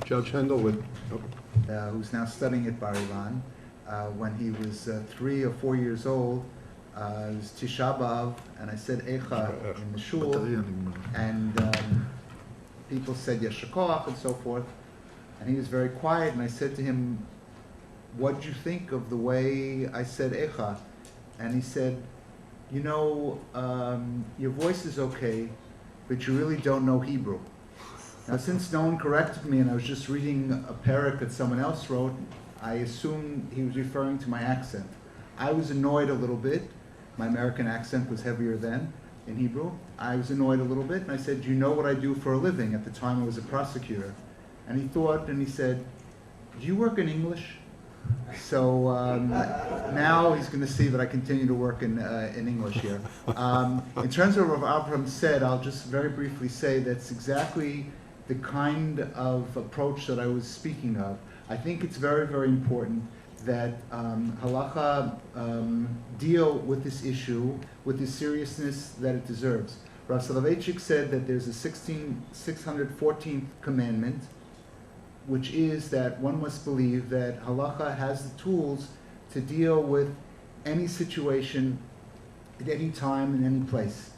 Judge Hendel would... who's now studying at Bar-Ilan. When he was 3 or 4 years old, it was Tisha B'Av, and I said Eicha in the shul, and people said Yesher Koach and so forth, and he was very quiet, and I said to him, what did you think of the way I said Eicha? And he said, you know, your voice is okay, but you really don't know Hebrew. Now, since no one corrected me and I was just reading a parak that someone else wrote, I assumed he was referring to my accent. I was annoyed a little bit. My American accent was heavier then in Hebrew. I was annoyed a little bit, and I said, do you know what I do for a living? At the time, I was a prosecutor. And he thought, and he said, do you work in English? So now he's going to see that I continue to work in English here. In terms of what Abraham said, I'll just very briefly say that's exactly the kind of approach that I was speaking of. I think it's very, very important that halacha deal with this issue with the seriousness that it deserves. Rav Soloveitchik said that there's a 614th commandment, which is that one must believe that halacha has the tools to deal with any situation at any time in any place.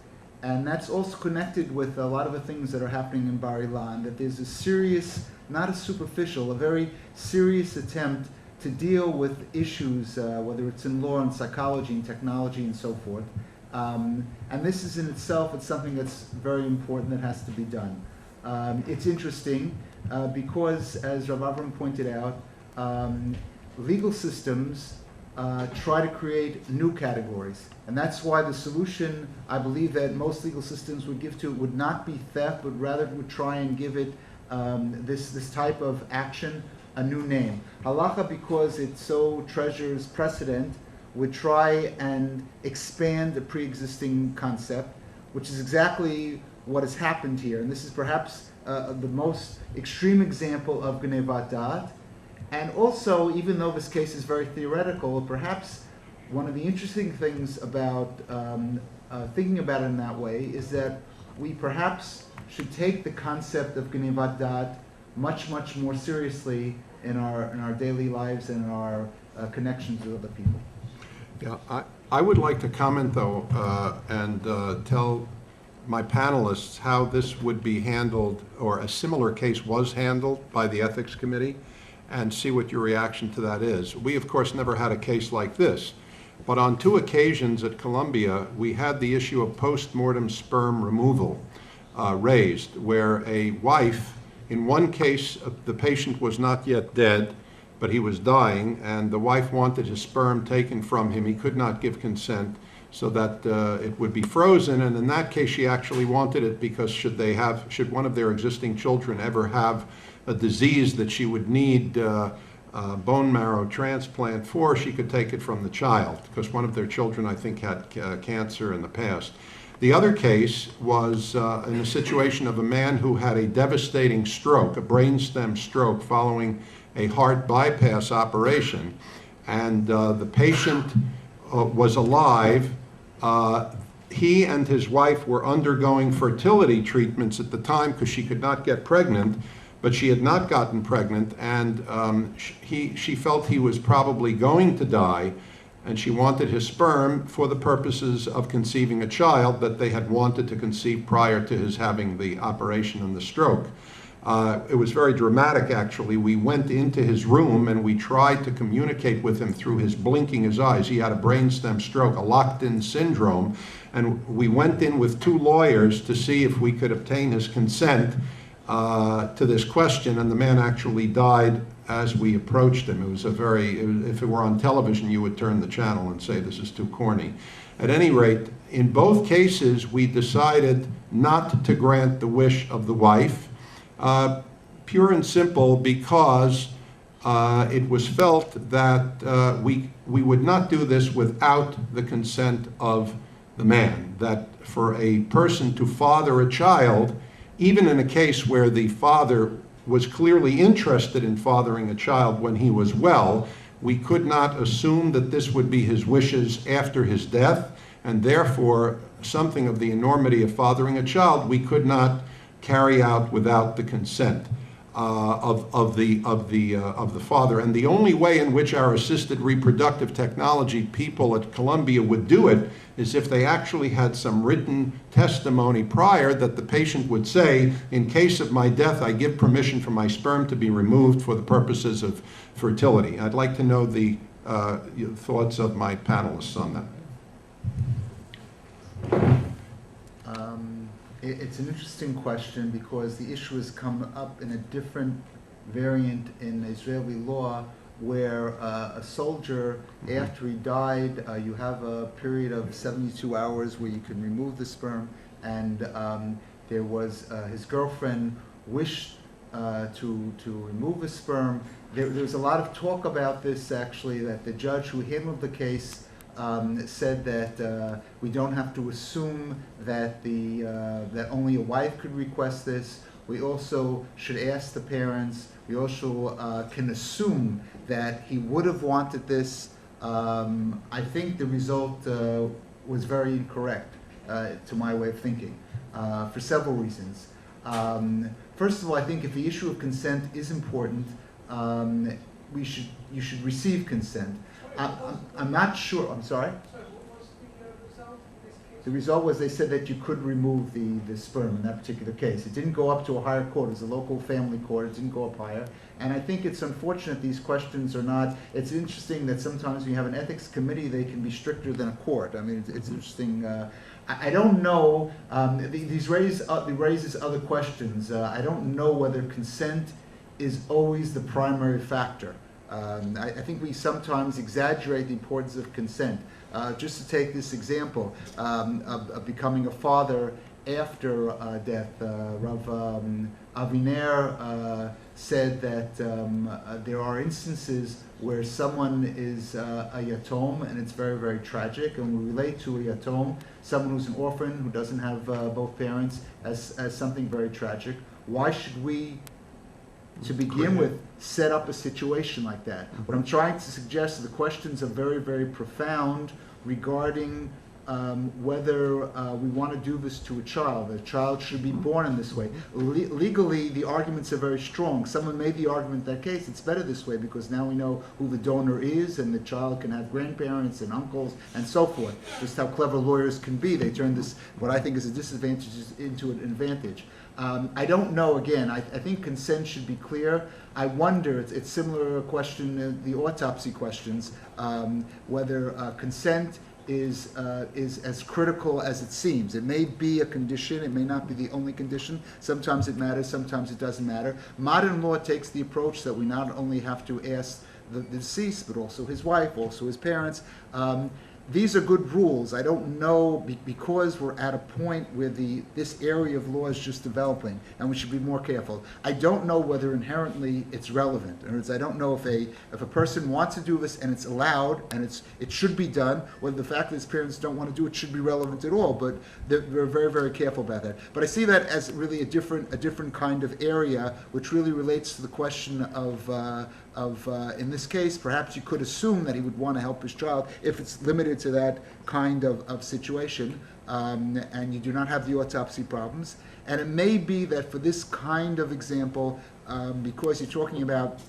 And that's also connected with a lot of the things that are happening in Bar-Ilan, that there's a serious, not a superficial, a very serious attempt to deal with issues, whether it's in law and psychology and technology and so forth. And this is in itself, it's something that's very important that has to be done. It's interesting because, as Rav Avram pointed out, legal systems try to create new categories. And that's why the solution, I believe, that most legal systems would give to it would not be theft, but rather would try and give it this type of action a new name. Halacha, because it so treasures precedent, would try and expand the pre-existing concept, which is exactly what has happened here. And this is perhaps the most extreme example of Gnevat Da'at. And also, even though this case is very theoretical, perhaps one of the interesting things about thinking about it in that way is that we perhaps should take the concept of Gnevat Da'at much, much more seriously in our daily lives and in our connections with other people. Yeah, I would like to comment, though, and tell my panelists how this would be handled, or a similar case was handled by the Ethics Committee, and see what your reaction to that is. We, of course, never had a case like this, but on 2 occasions at Columbia, we had the issue of post-mortem sperm removal raised, where a wife, in one case, the patient was not yet dead, but he was dying, and the wife wanted his sperm taken from him. He could not give consent so that it would be frozen, and in that case, she actually wanted it because should one of their existing children ever have a disease that she would need bone marrow transplant for, she could take it from the child, because one of their children, I think, had cancer in the past. The other case was in a situation of a man who had a devastating stroke, a brainstem stroke, following a heart bypass operation, and the patient was alive. He and his wife were undergoing fertility treatments at the time because she could not get pregnant, but she had not gotten pregnant, and she felt he was probably going to die, and she wanted his sperm for the purposes of conceiving a child that they had wanted to conceive prior to his having the operation and the stroke. It was very dramatic, actually. We went into his room and we tried to communicate with him through his blinking his eyes. He had a brainstem stroke, a locked-in syndrome, and we went in with 2 lawyers to see if we could obtain his consent to this question, and the man actually died as we approached him. It was if it were on television, you would turn the channel and say, this is too corny. At any rate, in both cases, we decided not to grant the wish of the wife, pure and simple because it was felt that we would not do this without the consent of the man, that for a person to father a child, even in a case where the father was clearly interested in fathering a child when he was well, we could not assume that this would be his wishes after his death, and therefore something of the enormity of fathering a child we could not carry out without the consent. of the father. And the only way in which our assisted reproductive technology people at Columbia would do it is if they actually had some written testimony prior that the patient would say, in case of my death, I give permission for my sperm to be removed for the purposes of fertility. I'd like to know the thoughts of my panelists on that. It's an interesting question because the issue has come up in a different variant in Israeli law where a soldier, after he died, you have a period of 72 hours where you can remove the sperm, and there was his girlfriend wished to remove his sperm. There was a lot of talk about this, actually, that the judge who handled the case said that we don't have to assume that that only a wife could request this. We also should ask the parents. We also can assume that he would have wanted this. I think the result was very incorrect to my way of thinking for several reasons. First of all, I think if the issue of consent is important, you should receive consent. I'm not sure. I'm sorry? What was the result in this case? The result was they said that you could remove the sperm in that particular case. It didn't go up to a higher court. It was a local family court. It didn't go up higher. And I think it's unfortunate these questions are not. It's interesting that sometimes when you have an ethics committee, they can be stricter than a court. I mean, it's interesting. I don't know. These raises other questions. I don't know whether consent is always the primary factor. I think we sometimes exaggerate the importance of consent. Just to take this example of becoming a father after death, Rav Aviner said that there are instances where someone is a yatom, and it's very, very tragic, and we relate to a yatom, someone who's an orphan, who doesn't have both parents, as something very tragic. Why should we, to begin with, set up a situation like that? What I'm trying to suggest is the questions are very, very profound regarding whether we want to do this to a child. A child should be born in this way. Legally, the arguments are very strong. Someone made the argument in that case, it's better this way because now we know who the donor is and the child can have grandparents and uncles and so forth. Just how clever lawyers can be. They turn this, what I think is a disadvantage, into an advantage. I don't know, again, I think consent should be clear. I wonder, it's similar question, the autopsy questions, whether consent is as critical as it seems. It may be a condition, it may not be the only condition. Sometimes it matters, sometimes it doesn't matter. Modern law takes the approach that we not only have to ask the deceased, but also his wife, also his parents. These are good rules. I don't know, because we're at a point where this area of law is just developing, and we should be more careful. I don't know whether inherently it's relevant. In other words, I don't know if a person wants to do this and it's allowed and it should be done, whether the fact that his parents don't want to do it should be relevant at all. But we're very, very careful about that. But I see that as really a different kind of area, which really relates to the question of in this case, perhaps you could assume that he would want to help his child if it's limited to that kind of situation, and you do not have the autopsy problems. And it may be that for this kind of example, because you're talking about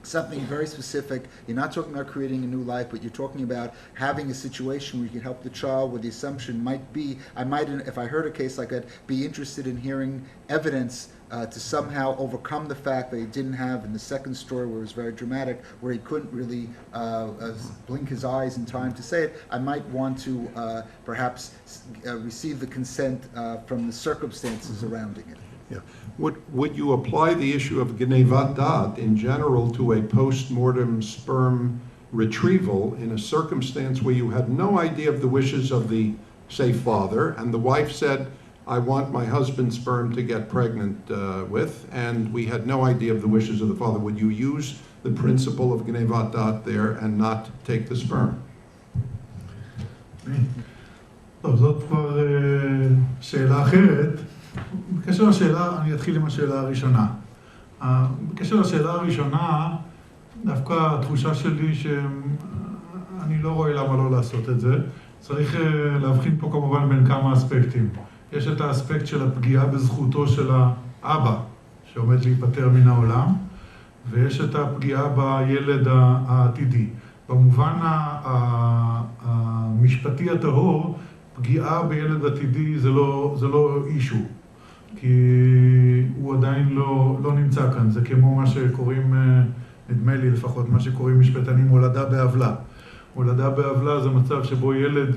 something very specific, you're not talking about creating a new life, but you're talking about having a situation where you can help the child, where the assumption might be, I might, if I heard a case like that, be interested in hearing evidence to somehow overcome the fact that he didn't have, in the second story where it was very dramatic, where he couldn't really blink his eyes in time to say it. I might want to perhaps receive the consent from the circumstances surrounding it. Yeah. Would you apply the issue of genevat dat in general to a post-mortem sperm retrieval in a circumstance where you had no idea of the wishes of the, say, father, and the wife said, I want my husband's sperm to get pregnant with, and we had no idea of the wishes of the father? Would you use the principle of genevat dat there and not take the sperm? טוב, זאת כבר שאלה אחרת. בקשר לשאלה, אני אתחיל עם השאלה הראשונה. בקשר לשאלה הראשונה, דווקא התחושה שלי שאני לא רואה למה לא לעשות את זה. צריך להבחין פה כמובן בין כמה אספקטים. יש את האספקט של הפגיעה בזכותו של האבא, שעומד להיפטר מן העולם, ויש את הפגיעה בילד העתידי. במובן המשפטי הטהור, פגיעה בילד עתידי זה לא אישו, כי הוא עדיין לא נמצא כאן. זה כמו מה שקוראים, נדמה לי לפחות, מה שקוראים משפטנים הולדה בעוולה. הולדה בעוולה זה מצב שבו ילד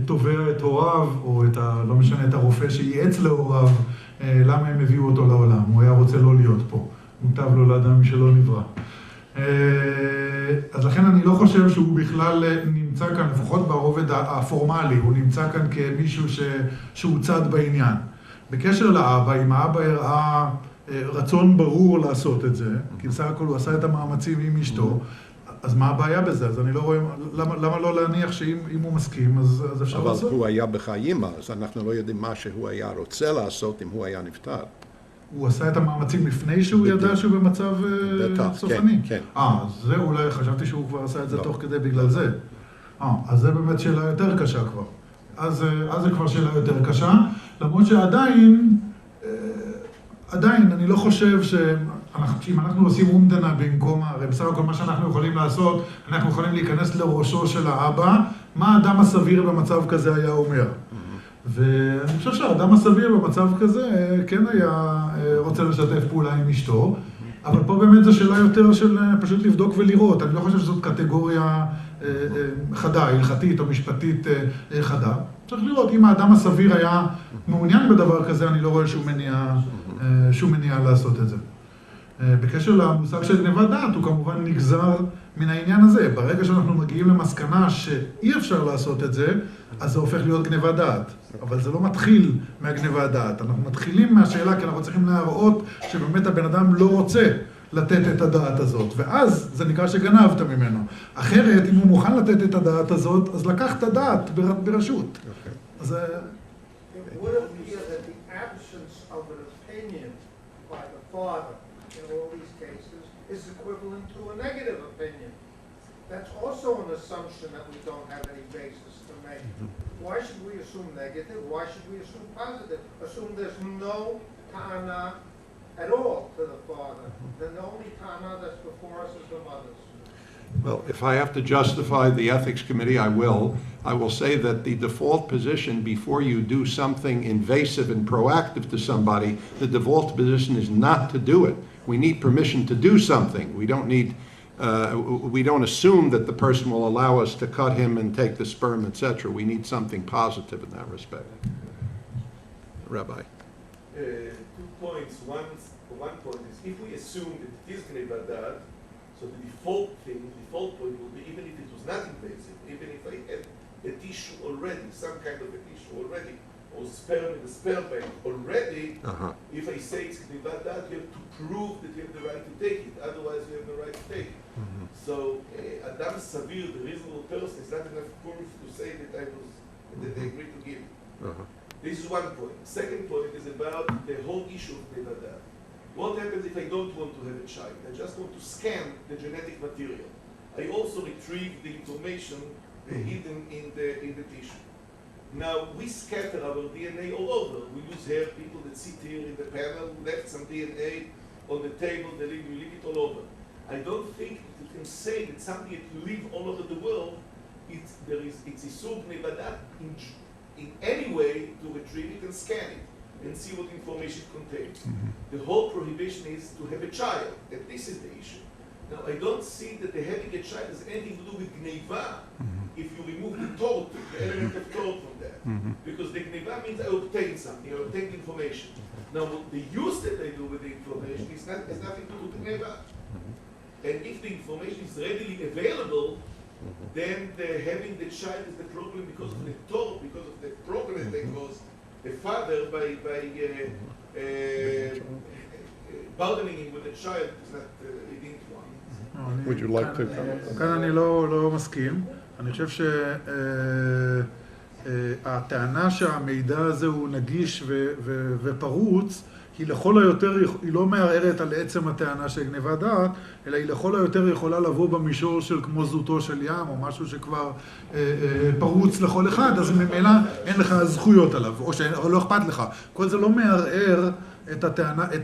תובע את הוריו, או לא משנה, את הרופא שייעץ להוריו, למה הם הביאו אותו לעולם. הוא היה רוצה לא להיות פה. מוטב לו לאדם שלא נברא. אז לכן אני לא חושב שהוא בכלל נמצא כאן, לפחות ברובד הפורמלי, הוא נמצא כאן כמישהו שהוא צד בעניין. בקשר לאבא, אם האבא הראה רצון ברור לעשות את זה, כי בסך הכל הוא עשה את המאמצים עם אשתו, אז מה הבעיה בזה? אז אני לא רואה, למה לא להניח שאם הוא מסכים, אז אפשר לעשות? אבל הוא היה בחיים, אז אנחנו לא יודעים מה שהוא היה רוצה לעשות אם הוא היה נפטר. הוא עשה את המאמצים לפני שהוא ידע שהוא במצב סופני? כן. זה אולי, חשבתי שהוא כבר עשה את זה תוך כדי בגלל זה. אז זה באמת שאלה יותר קשה כבר. אז זה כבר שאלה יותר קשה, למרות שעדיין, אני לא חושב שאם אנחנו עושים אומדנה במקום, הרי בסך הכל מה שאנחנו יכולים לעשות, אנחנו יכולים להיכנס לראשו של האבא, מה האדם הסביר במצב כזה היה אומר. ואני חושב שהאדם הסביר במצב כזה כן היה רוצה לשתף פעולה עם אשתו, אבל פה באמת זו שאלה יותר של פשוט לבדוק ולראות. אני לא חושב שזאת קטגוריה חדה, הלכתית או משפטית חדה. צריך לראות, אם האדם הסביר היה מעוניין בדבר כזה, אני לא רואה שום מניעה לעשות את זה. בקשר למושג של גניבת דעת, הוא כמובן נגזר מן העניין הזה. ברגע שאנחנו מגיעים למסקנה שאי אפשר לעשות את זה, אז זה הופך להיות גניבת דעת. אבל זה לא מתחיל מהגניבת דעת. אנחנו מתחילים מהשאלה, כי אנחנו צריכים להראות שבאמת הבן אדם לא רוצה לתת את הדעת הזאת. ואז זה נקרא שגנבת ממנו. אחרת, אם הוא מוכן לתת את הדעת הזאת, אז לקח את הדעת ברשות. אז It would appear that the absence of an opinion by the father in all these cases is equivalent to a negative opinion. That's also an assumption that we don't have any basis to make. Why should we assume negative? Why should we assume positive? Assume there's no ta'ana at all to the father. Then the only ta'ana that's before us is the mother's. Well, if I have to justify the ethics committee, I will. I will say that the default position before you do something invasive and proactive to somebody, the default position is not to do it. We need permission to do something. We don't assume that the person will allow us to cut him and take the sperm, etc. We need something positive in that respect. Rabbi. 2 points. One point is, if we assume that it is gnivat da'at, so the default point will be, even if it was not invasive, even if I had a tissue already, some kind of a tissue already, or sperm in the sperm bank already, if I say it's gnivat da'at, you have to prove that you have the right to take it. Otherwise, you have the right to take it. So, Adam Savir, the reasonable person, is not enough proof to say that they agreed to give. This is one point. Second point is about the whole issue of gnivat da'at. What happens if I don't want to have a child? I just want to scan the genetic material. I also retrieve the information hidden in the tissue. Now, we scatter our DNA all over. We use here people that sit here in the panel, left some DNA on the table, you leave it all over. I don't think you can say that something that you live all over the world, it's isur gnivat da'at in any way to retrieve it and scan it and see what information it contains. The whole prohibition is to have a child, and this is the issue. Now, I don't see that the having a child has anything to do with gneva if you remove the tort, the element of tort from that. Because the gneva means I obtain something, I obtain information. Now, the use that I do with the information has nothing to do with gneva. And if the information is readily available, then having the child is the problem because of the tort, because of the problem that they cause the father by burdening him with a child is not leading to one. Would you like to comment? כאן אני לא מסכים. אני חושב שהטענה שהמידע הזה הוא נגיש ופרוץ, היא לכל היותר, היא לא מערערת על עצם הטענה של גניבת דעת, אלא היא לכל היותר יכולה לבוא במישור של כמו זוטו של ים, או משהו שכבר פרוץ לכל אחד, אז ממילא אין לך זכויות עליו, או לא אכפת לך. כל זה לא מערער את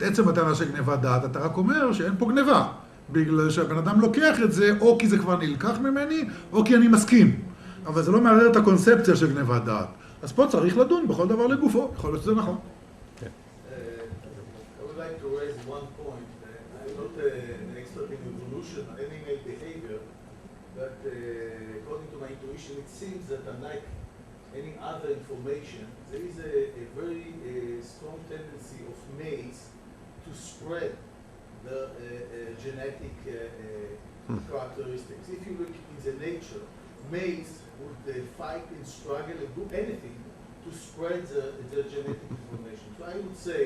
עצם הטענה של גניבת דעת, אתה רק אומר שאין פה גניבה. בגלל שהבן אדם לוקח את זה, או כי זה כבר נלקח ממני, או כי אני מסכים. אבל זה לא מערער את הקונספציה של גניבת דעת. אז פה צריך לדון בכל דבר לגופו, יכול להיות שזה נכון. I would like to raise one point. I'm not an expert in evolution or animal behavior, but according to my intuition, it seems that unlike any other information, there is a very strong tendency of males to spread the genetic characteristics. If you look in the nature, males would fight and struggle and do anything to spread the genetic information. So I would say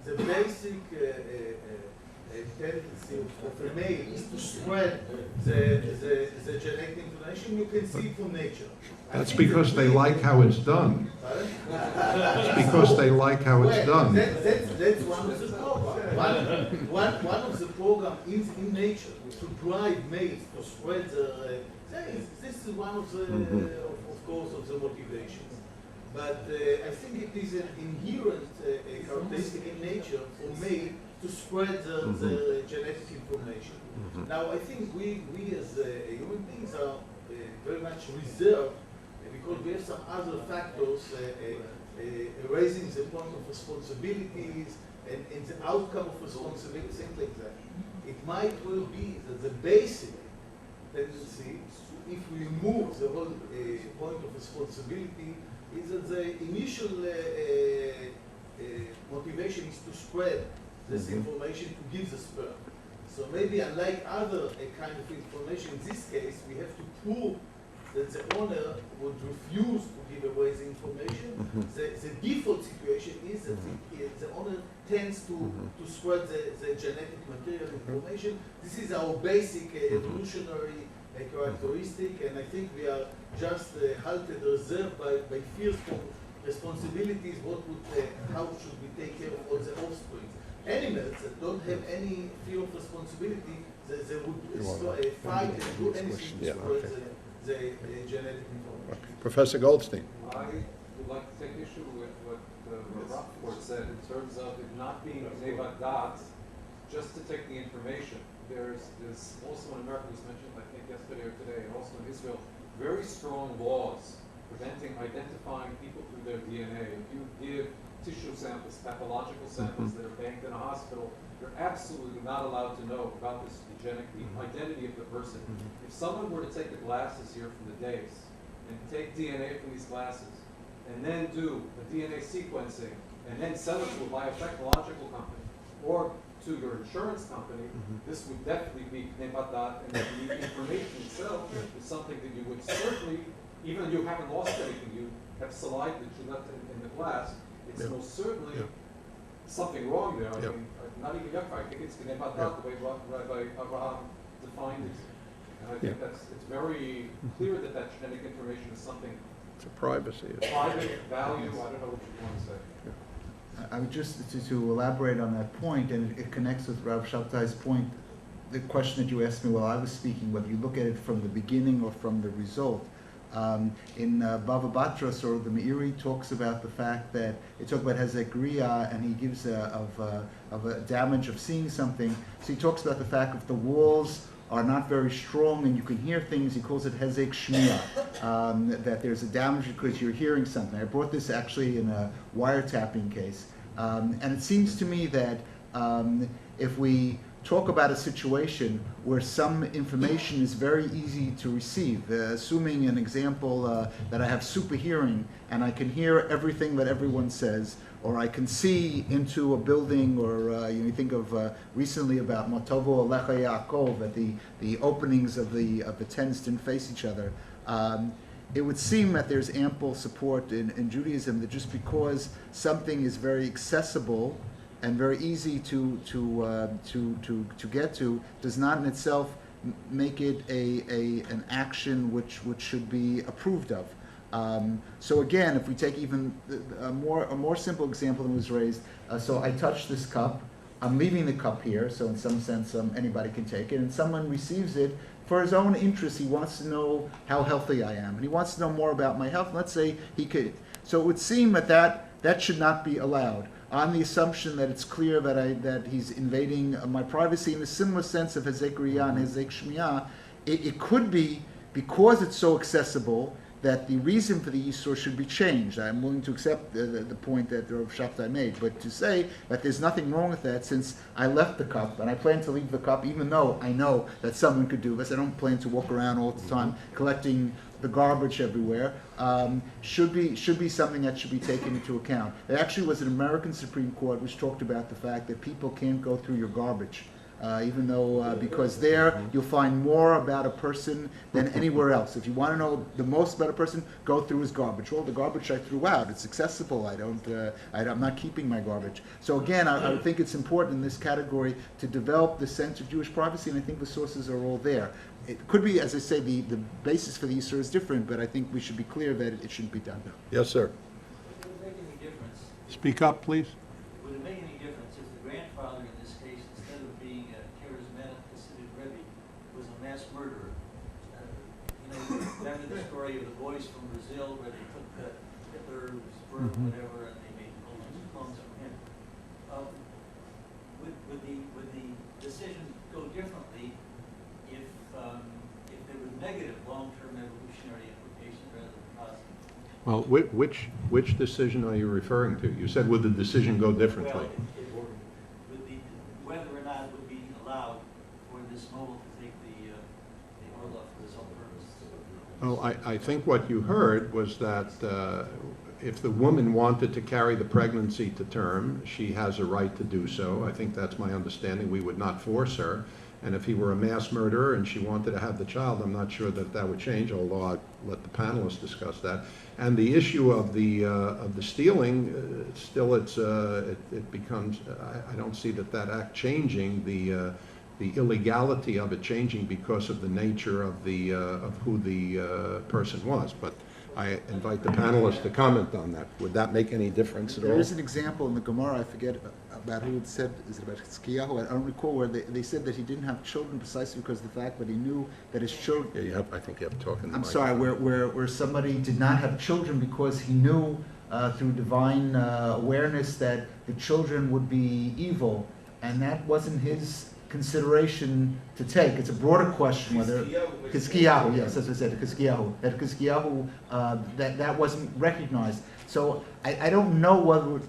the basic tendency of a male is to spread the genetic information. You can see it from nature. That's because they like how it's done. It's because they like how it's done. That's one of the programs. One of the programs is in nature to drive males to spread the. This is one of the, of course, of the motivations. But I think it is an inherent characteristic in nature for male to spread the genetic information. Now, I think we as human beings are very much reserved because we have some other factors raising the point of responsibilities and the outcome of responsibility, things like that. It might well be that the basic tendency, if we remove the whole point of responsibility, is that the initial motivation is to spread this information to give the sperm. So maybe unlike other kind of information, in this case, we have to prove that the owner would refuse to give away the information. The default situation is that the owner tends to spread the genetic material information. This is our basic evolutionary characteristic, and I think we are just halted, reserved by fears for responsibilities. How should we take care of all the offspring? Animals that don't have any fear of responsibility, they would fight and do anything to spread the genetic information. Professor Goldstein. I would like to take issue with what Rappaport said in terms of it not being Gnevat Dat, just to take the information. There's also in America, was mentioned I think yesterday or today, and also in Israel, very strong laws preventing identifying people through their DNA. If you give tissue samples, pathological samples that are banked in a hospital, you're absolutely not allowed to know about this the identity of the person. If someone were to take the glasses here from the days and take DNA from these glasses and then do the DNA sequencing and then sell it to a biotechnological company or to your insurance company, this would definitely be Gnevat Dat, and the information itself is something that you would certainly, even if you haven't lost anything, you have saliva that you left in the glass, it's most certainly something wrong there. I mean, not even Yakar, I think it's Gnevat Dat, the way Rabbi Abraham defined it. And I think it's very clear that genetic information is something It's a privacy issue. private, value, I don't know what you want to say. I would just, to elaborate on that point, and it connects with Rav Shabtai's point, the question that you asked me while I was speaking, whether you look at it from the beginning or from the result. In Bava Batras, or the Meiri talks about the fact that it talks about Hezek Riya, and he gives of a damage of seeing something. So he talks about the fact that the walls are not very strong and you can hear things. He calls it Hezek Shmiya, that there's a damage because you're hearing something. I brought this actually in a wiretapping case. And it seems to me that if we talk about a situation where some information is very easy to receive, assuming an example that I have super hearing and I can hear everything that everyone says, or I can see into a building, or you think of recently about Motovo Alecha Yaakov, that the openings of the tents didn't face each other. It would seem that there's ample support in Judaism that just because something is very accessible and very easy to get to does not in itself make it an action which should be approved of. So again, if we take even a more simple example than was raised, so I touch this cup, I'm leaving the cup here, so in some sense anybody can take it, and someone receives it for his own interest. He wants to know how healthy I am, and he wants to know more about my health. Let's say he could. So it would seem that should not be allowed. on the assumption that it's clear that he's invading my privacy in a similar sense of hezek riyah and hezek shmiyah, it could be because it's so accessible that the reason for the Yisur should be changed. I'm willing to accept the point that Rav Shaftai made, but to say that there's nothing wrong with that since I left the cup, and I plan to leave the cup even though I know that someone could do this. I don't plan to walk around all the time collecting the garbage everywhere, should be something that should be taken into account. There actually was an American Supreme Court which talked about the fact that people can't go through your garbage. Even though, because there you'll find more about a person than anywhere else. If you want to know the most about a person, go through his garbage. Well, the garbage I threw out, it's accessible. I'm not keeping my garbage. So again, I would think it's important in this category to develop the sense of Jewish privacy, and I think the sources are all there. It could be, as I say, the basis for the Yisur is different, but I think we should be clear that it shouldn't be done. Yes, sir. Would it make any difference? Speak up, please. Would it make any difference if the grandfather in this case, instead of being a charismatic Hasidic Rebbe, was a mass murderer? Remember the story of the boys from Brazil where they took Hitler's sperm, whatever, and they made a whole bunch of clones from him. Would the decision go differently if there was negative long-term evolutionary implications rather than positive? Well, which decision are you referring to? You said, would the decision go differently? Well, whether or not it would be allowed for this mole to take the orla for his own purpose. Oh, I think what you heard was that if the woman wanted to carry the pregnancy to term, she has a right to do so. I think that's my understanding. We would not force her. And if he were a mass murderer and she wanted to have the child, I'm not sure that would change, although I'll let the panelists discuss that. And the issue of the stealing, still it becomes, I don't see that act changing, the illegality of it changing because of the nature of who the person was. But I invite the panelists to comment on that. Would that make any difference at all? There is an example in the Gemara, I forget about who it said, is it about Chizkiyahu? I don't recall, where they said that he didn't have children precisely because of the fact that he knew that his children... Yeah, I think you have to talk in the I'm mic. sorry, where somebody did not have children because he knew through divine awareness that the children would be evil, and that wasn't his consideration to take. It's a broader question whether Chizkiyahu, yes, as I said, Chizkiyahu, that wasn't recognized. So I don't know whether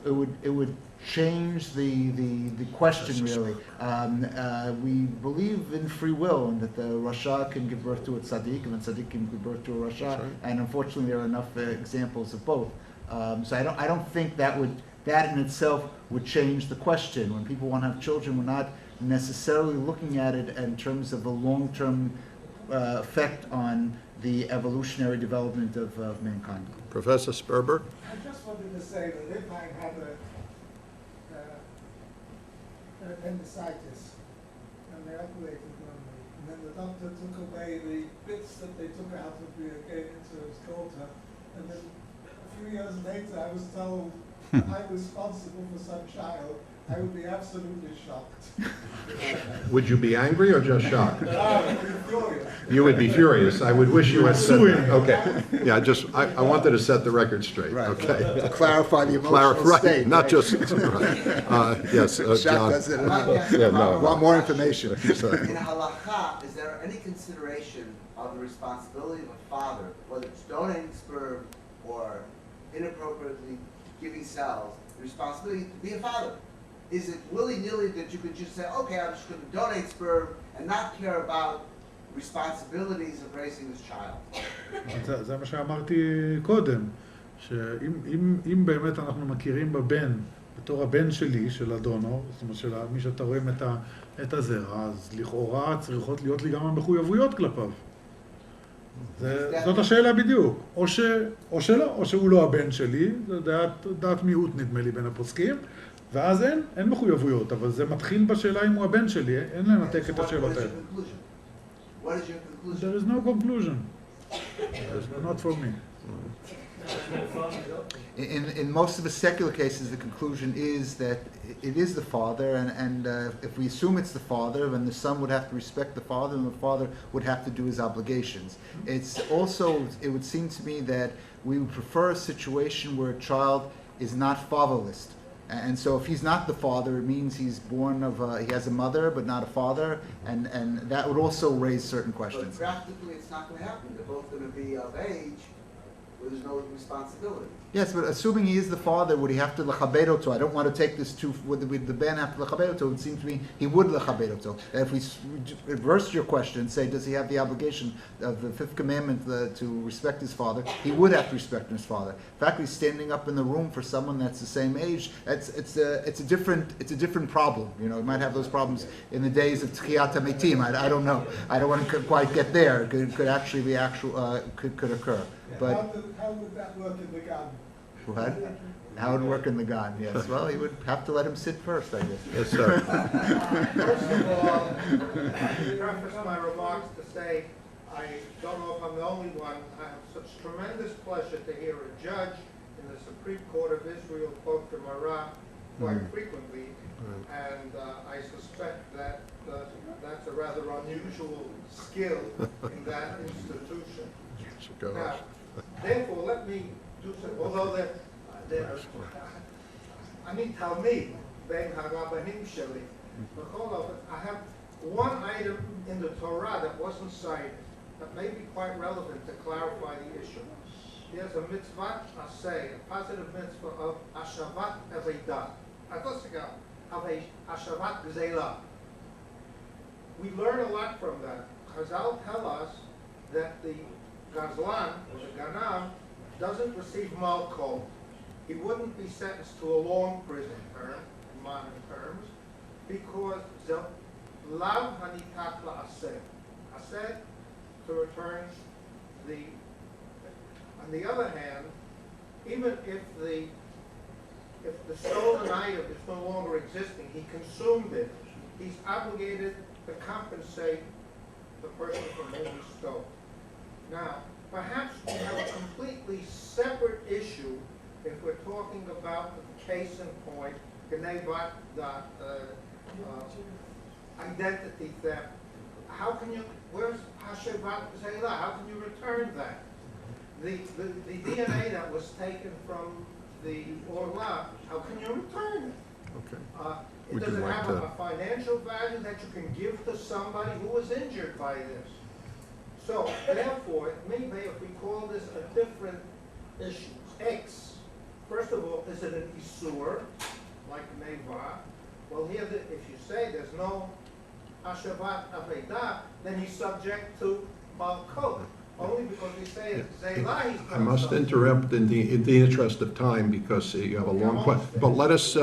it would change the question really. We believe in free will and that the Rasha can give birth to a tzaddik and the tzaddik can give birth to a Rasha, and unfortunately there are enough examples of both. So I don't think that in itself would change the question. When people want to have children, we're not necessarily looking at it in terms of a long-term effect on the evolutionary development of mankind. Professor Sperber? I just wanted to say that if I had an appendicitis and they operated on me, and then the doctor took away the bits that they took out of me and gave it to his daughter, and then a few years later I was told I was responsible for some child, I would be absolutely shocked. Would you be angry or just shocked? I would be furious. You would be furious. I would wish you had said that. Okay. Yeah, I wanted to set the record straight. Right. Okay. To clarify the emotional state. Right, not right? just, right. Yes, Shock John. doesn't Yeah, no. want more information. In halakha, is there any consideration of the responsibility of a father, whether it's donating sperm or inappropriately giving cells, the responsibility to be a father? Is it willy-nilly that you could just say, okay, I'm just going to donate sperm and not care about responsibilities of raising this child? זה מה שאמרתי קודם, שאם באמת אנחנו מכירים בבן, בתור הבן שלי, של הדונור, זאת אומרת של מי שאתה רואה את הזרע, אז לכאורה צריכות להיות לי גם המחויבויות כלפיו. זאת השאלה בדיוק. או שלא, או שהוא לא הבן שלי, זה דעת מיעוט נדמה לי בין הפוסקים, ואז אין מחויבויות, אבל זה מתחיל בשאלה אם הוא הבן שלי, אין לנתק את השאלות האלה. What is your conclusion? There is no conclusion. Not for me. In most of the secular cases, the conclusion is that it is the father, and if we assume it's the father, then the son would have to respect the father, and the father would have to do his obligations. It's also, it would seem to me that we would prefer a situation where a child is not fatherless. And so if he's not the father, it means he's born of, he has a mother but not a father, and that would also raise certain But questions. practically, it's not gonna happen. They're both gonna be of age where there's no responsibility. Yes, but assuming he is the father, would he have to lechabed oto? I don't want to take this too, would the ben have to lechabed oto? It seems to me he would lechabed oto. If we reverse your question and say, does he have the obligation of the fifth commandment to respect his father? He would have to respect his father. In fact, he's standing up in the room for someone that's the same age. It's a different problem. You know, you might have those problems in the days of Tchiyat HaMetim. I don't know. I don't want to quite get there. It could actually be could occur. But How would that work in the garden? what? How it would work in the God, yes. Well, he would have to let him sit first, I guess. Yes, sir. First of all, I preface my remarks to say, I don't know if I'm the only one. I have such tremendous pleasure to hear a judge in the Supreme Court of Israel quote the Marah quite frequently, and I suspect that that's a rather unusual skill in that institution. Now, therefore, let me do some, although אני תלמיד בין הרבנים שלי, בכל אופן, I have one item in the Torah that wasn't cited that may be quite relevant to clarify the issue. There's a mitzvah aseh, a positive mitzvah of ashavat aveidah. Ashavat gzeila. We learn a lot from that. Chazal tell us that the Gazlan, or the Ganav, doesn't receive malkol. He wouldn't be sentenced to a long prison term, in modern terms, because lav hanitat la'aseh. Aseh, to return the. On the other hand, even if the stolen item is no longer existing, he consumed it, he's obligated to compensate the person from whom he stole. Now, perhaps we have a completely separate issue if we're talking about the case in point, Gnevat, identity theft. How can you, where's Hashavat Zayla? How can you return that? The DNA that was taken from the Orla, how can you return it? Okay. It Would you doesn't like have to- a financial value that you can give to somebody who was injured by this. So, therefore, maybe if we call this a different issue, X, first of all, is it an Isur, like Neva? Well, here, if you say there's no Hashavat Aveidah, then he's subject to Malkot. Only because we say it's Zaylah, he's not I must subject. interrupt in the interest of time because you have a long question. But let us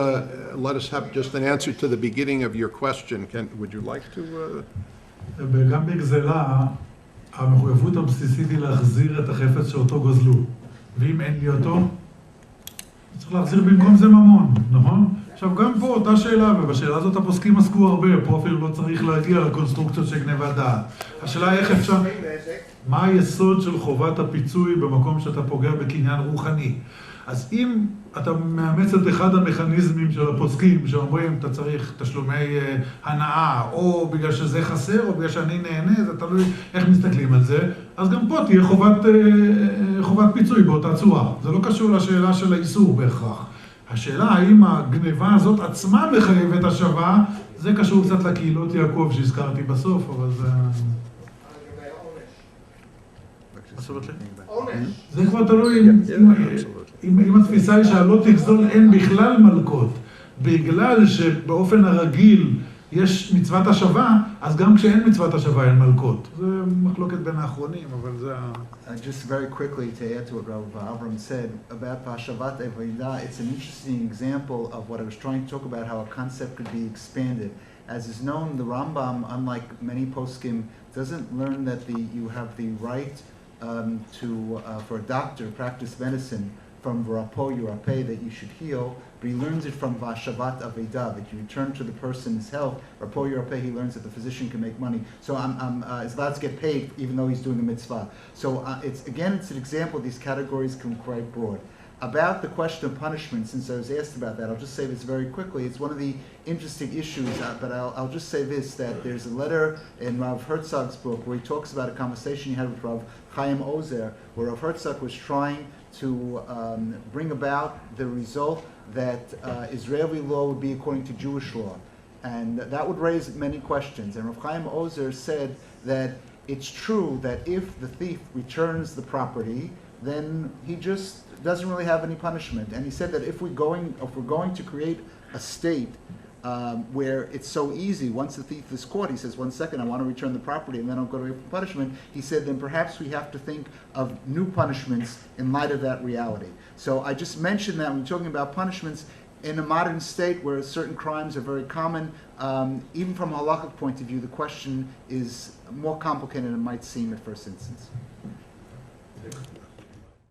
have just an answer to the beginning of your question. Would you like to? וגם בגזלה, המחויבות הבסיסית היא להחזיר את החפץ שאותו גזלו. ואם אין לי אותו, צריך להחזיר במקום זה ממון, נכון? עכשיו גם פה אותה שאלה, ובשאלה הזאת הפוסקים עסקו הרבה, פה אפילו לא צריך להגיע לקונסטרוקציות של גנבת דעת. השאלה היא איך אפשר... מה היסוד של חובת הפיצוי במקום שאתה פוגע בקניין רוחני? אז אם אתה מאמץ את אחד המכניזמים של הפוסקים שאומרים אתה צריך תשלומי הנאה או בגלל שזה חסר או בגלל שאני נהנה, זה תלוי איך מסתכלים על זה, אז גם פה תהיה חובת פיצוי באותה צורה. זה לא קשור לשאלה של האיסור בהכרח. השאלה האם הגניבה הזאת עצמה מחייבת השבה, זה קשור קצת לקהילות יעקב שהזכרתי בסוף, אבל זה... זה כבר תלוי אם התפיסה היא שהלא תגזול אין בכלל מלקות. בגלל שבאופן הרגיל יש מצוות השבה, אז גם כשאין מצוות השבה אין מלקות. זה מחלוקת בין האחרונים, אבל זה... Just very quickly to add to what Rav Avram said about Hashavat Aveidah, it's an interesting example of what I was trying to talk about, how a concept could be expanded. As is known, the Rambam, unlike many poskim, doesn't learn that you have the right for a doctor to practice medicine from V'rapo Yurapeh, that you should heal, but he learns it from Vashavat Aveidah, that you return to the person's health. V'rapo Yurapeh, he learns that the physician can make money. So he's allowed to get paid even though he's doing a mitzvah. So it's an example, these categories can be quite broad. About the question of punishment, since I was asked about that, I'll just say this very quickly. It's one of the interesting issues, but I'll just say this, that there's a letter in Rav Herzog's book where he talks about a conversation he had with Rav Chaim Ozer, where Rav Herzog was trying to bring about the result that Israeli law would be according to Jewish law. And that would raise many questions. And Rav Chaim Ozer said that it's true that if the thief returns the property, then he just doesn't really have any punishment. And he said that if we're going to create a state where it's so easy, once the thief is caught, he says, 1 second, I want to return the property, and then I'll go to punishment. He said, then perhaps we have to think of new punishments in light of that reality. So I just mentioned that when we're talking about punishments, in a modern state where certain crimes are very common, even from a halakhic point of view, the question is more complicated than it might seem at first instance.